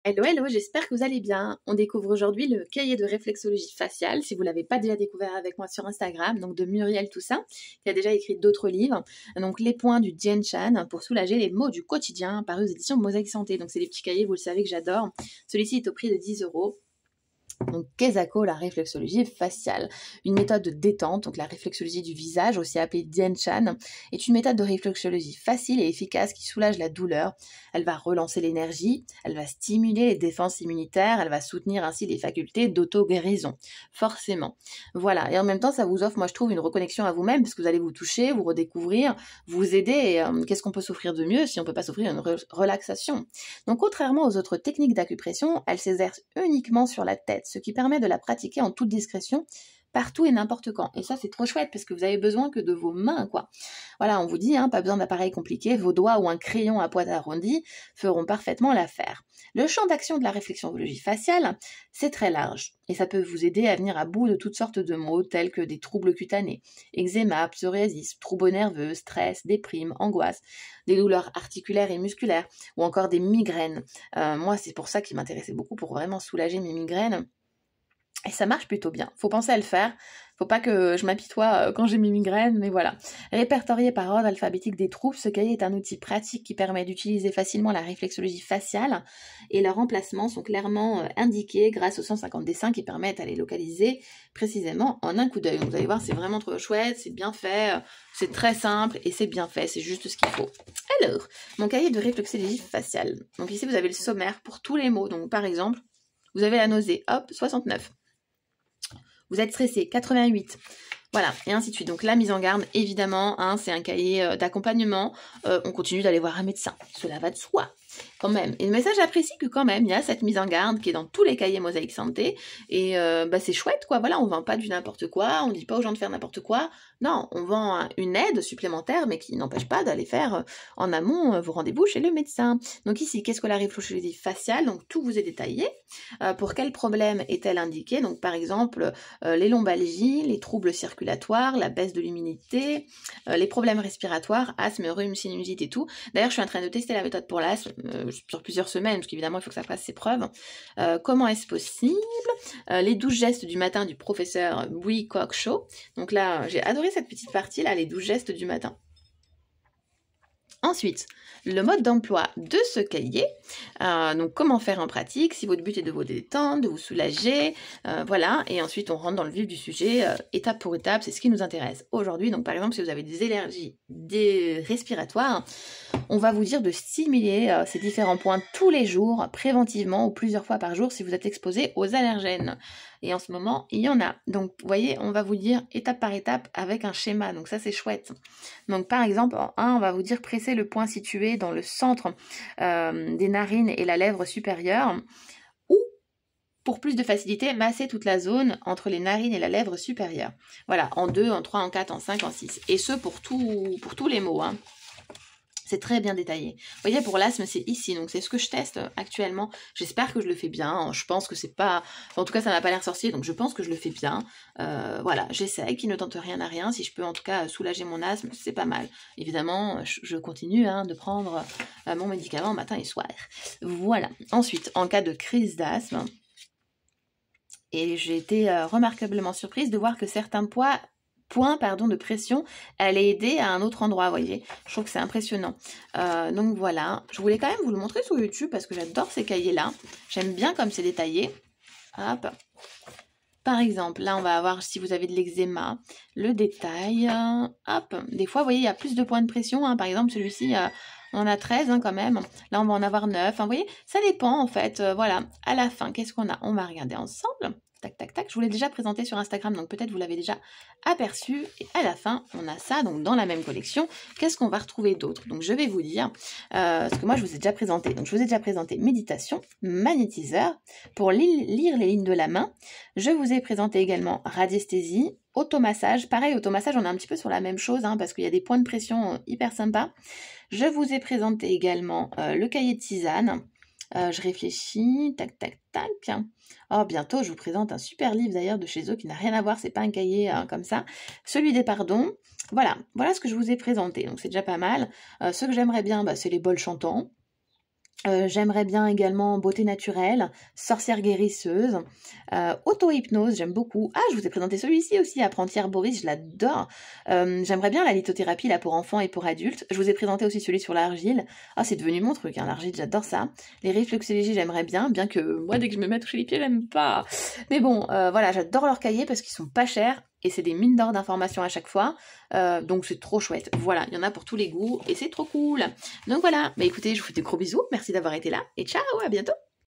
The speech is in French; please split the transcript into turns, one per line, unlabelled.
Hello, hello, j'espère que vous allez bien. On découvre aujourd'hui le cahier de réflexologie faciale, si vous ne l'avez pas déjà découvert avec moi sur Instagram, donc de Muriel Toussaint, qui a déjà écrit d'autres livres. Donc les points du Jian Shan pour soulager les maux du quotidien, paru aux éditions Mosaïque Santé. Donc c'est des petits cahiers, vous le savez que j'adore. Celui-ci est au prix de 10 €. Donc, Kesako, la réflexologie faciale, une méthode de détente, donc la réflexologie du visage, aussi appelée Dian Shan, est une méthode de réflexologie facile et efficace qui soulage la douleur. Elle va relancer l'énergie, elle va stimuler les défenses immunitaires, elle va soutenir ainsi les facultés d'auto-guérison, forcément. Voilà, et en même temps, ça vous offre, moi je trouve, une reconnexion à vous-même, parce que vous allez vous toucher, vous redécouvrir, vous aider, et qu'est-ce qu'on peut s'offrir de mieux si on ne peut pas s'offrir une relaxation. Donc, contrairement aux autres techniques d'acupression, elle s'exerce uniquement sur la tête, ce qui permet de la pratiquer en toute discrétion, partout et n'importe quand. Et ça, c'est trop chouette, parce que vous avez besoin que de vos mains, quoi. Voilà, on vous dit, pas besoin d'appareil compliqué, vos doigts ou un crayon à pointe arrondie feront parfaitement l'affaire. Le champ d'action de la réflexologie faciale, c'est très large, et ça peut vous aider à venir à bout de toutes sortes de maux, tels que des troubles cutanés, eczéma, psoriasis, troubles nerveux, stress, déprime, angoisse, des douleurs articulaires et musculaires, ou encore des migraines. Moi, c'est pour ça qu'il m'intéressait beaucoup, pour vraiment soulager mes migraines. Et ça marche plutôt bien. Faut penser à le faire. Faut pas que je m'apitoie quand j'ai mes migraines, mais voilà. Répertorié par ordre alphabétique des troubles, ce cahier est un outil pratique qui permet d'utiliser facilement la réflexologie faciale, et leurs emplacements sont clairement indiqués grâce aux 150 dessins qui permettent à les localiser précisément en un coup d'œil. Vous allez voir, c'est vraiment trop chouette, c'est bien fait, c'est très simple et c'est bien fait, c'est juste ce qu'il faut. Alors, mon cahier de réflexologie faciale. Donc ici, vous avez le sommaire pour tous les mots. Donc par exemple, vous avez la nausée, hop, 69. Vous êtes stressé, 88. Voilà, et ainsi de suite. Donc la mise en garde, évidemment, c'est un cahier d'accompagnement. On continue d'aller voir un médecin. Cela va de soi, quand même. Mais ça, j'apprécie que quand même, il y a cette mise en garde qui est dans tous les cahiers Mosaïque Santé. Et c'est chouette, quoi. Voilà, on vend pas du n'importe quoi, on dit pas aux gens de faire n'importe quoi. Non, on vend une aide supplémentaire, mais qui n'empêche pas d'aller faire en amont vos rendez-vous chez le médecin. Donc ici, qu'est-ce que la réflexologie faciale? Donc tout vous est détaillé. Pour quel problème est-elle indiquée? Donc par exemple, les lombalgies, les troubles circulatoires, la baisse de l'immunité, les problèmes respiratoires, asthme, rhume, sinusite et tout. D'ailleurs, je suis en train de tester la méthode pour l'asthme sur plusieurs semaines, parce qu'évidemment, il faut que ça fasse ses preuves. Comment est-ce possible? Les 12 gestes du matin du professeur Bui Kwok Cho. Donc là, j'ai adoré cette petite partie, là, les 12 gestes du matin. Ensuite, le mode d'emploi de ce cahier, donc comment faire en pratique, si votre but est de vous détendre, de vous soulager, voilà, et ensuite on rentre dans le vif du sujet, étape pour étape, c'est ce qui nous intéresse aujourd'hui. Donc par exemple, si vous avez des allergies respiratoires, on va vous dire de stimuler ces différents points tous les jours, préventivement ou plusieurs fois par jour si vous êtes exposé aux allergènes. Et en ce moment, il y en a. Donc, vous voyez, on va vous dire étape par étape avec un schéma. Donc ça, c'est chouette. Donc, par exemple, en 1, on va vous dire presser le point situé dans le centre des narines et la lèvre supérieure. Ou, pour plus de facilité, masser toute la zone entre les narines et la lèvre supérieure. Voilà, en 2, en 3, en 4, en 5, en 6. Et ce, pour tous les mots, C'est très bien détaillé. Vous voyez, pour l'asthme, c'est ici. Donc, c'est ce que je teste actuellement. J'espère que je le fais bien. Je pense que c'est pas... Enfin, en tout cas, ça m'a pas l'air sorcier. Donc, je pense que je le fais bien. Voilà, j'essaie. Qui ne tente rien à rien. Si je peux, en tout cas, soulager mon asthme, c'est pas mal. Évidemment, je continue de prendre mon médicament matin et soir. Voilà. Ensuite, en cas de crise d'asthme, et j'ai été remarquablement surprise de voir que certains points de pression, elle est aidée à un autre endroit, vous voyez. Je trouve que c'est impressionnant. Donc voilà, je voulais quand même vous le montrer sur YouTube parce que j'adore ces cahiers-là. J'aime bien comme c'est détaillé. Hop. Par exemple, là, on va avoir, si vous avez de l'eczéma, le détail. Hop. Des fois, vous voyez, il y a plus de points de pression. Par exemple, celui-ci, on en a 13 quand même. Là, on va en avoir 9. Vous voyez, ça dépend en fait. Voilà, à la fin, qu'est-ce qu'on a? On va regarder ensemble. Tac, tac, tac. Je vous l'ai déjà présenté sur Instagram, donc peut-être vous l'avez déjà aperçu. Et à la fin, on a ça, donc dans la même collection. Qu'est-ce qu'on va retrouver d'autre? Donc je vais vous dire, parce que moi je vous ai déjà présenté. Donc je vous ai déjà présenté méditation, magnétiseur, pour lire les lignes de la main. Je vous ai présenté également radiesthésie, automassage. Pareil, automassage, on est un petit peu sur la même chose, parce qu'il y a des points de pression hyper sympas. Je vous ai présenté également le cahier de tisane. Je réfléchis, tac, tac, tac. Oh, bientôt, je vous présente un super livre d'ailleurs de chez eux qui n'a rien à voir, c'est pas un cahier comme ça. Celui des pardons. Voilà ce que je vous ai présenté, donc c'est déjà pas mal. Ce que j'aimerais bien, c'est les bols chantants. J'aimerais bien également beauté naturelle, sorcière guérisseuse, auto-hypnose, j'aime beaucoup. Ah, je vous ai présenté celui-ci aussi, apprenti herboriste, je l'adore. J'aimerais bien la lithothérapie là pour enfants et pour adultes. Je vous ai présenté aussi celui sur l'argile. Ah, c'est devenu mon truc, hein, l'argile, j'adore ça. Les réflexologies, j'aimerais bien que moi, dès que je me mets à toucher les pieds, j'aime pas. Mais bon, voilà, j'adore leurs cahiers parce qu'ils sont pas chers et c'est des mines d'or d'informations à chaque fois. Donc c'est trop chouette. Voilà, il y en a pour tous les goûts et c'est trop cool. Donc voilà, bah écoutez, je vous fais des gros bisous, merci d'avoir été là et ciao, à bientôt.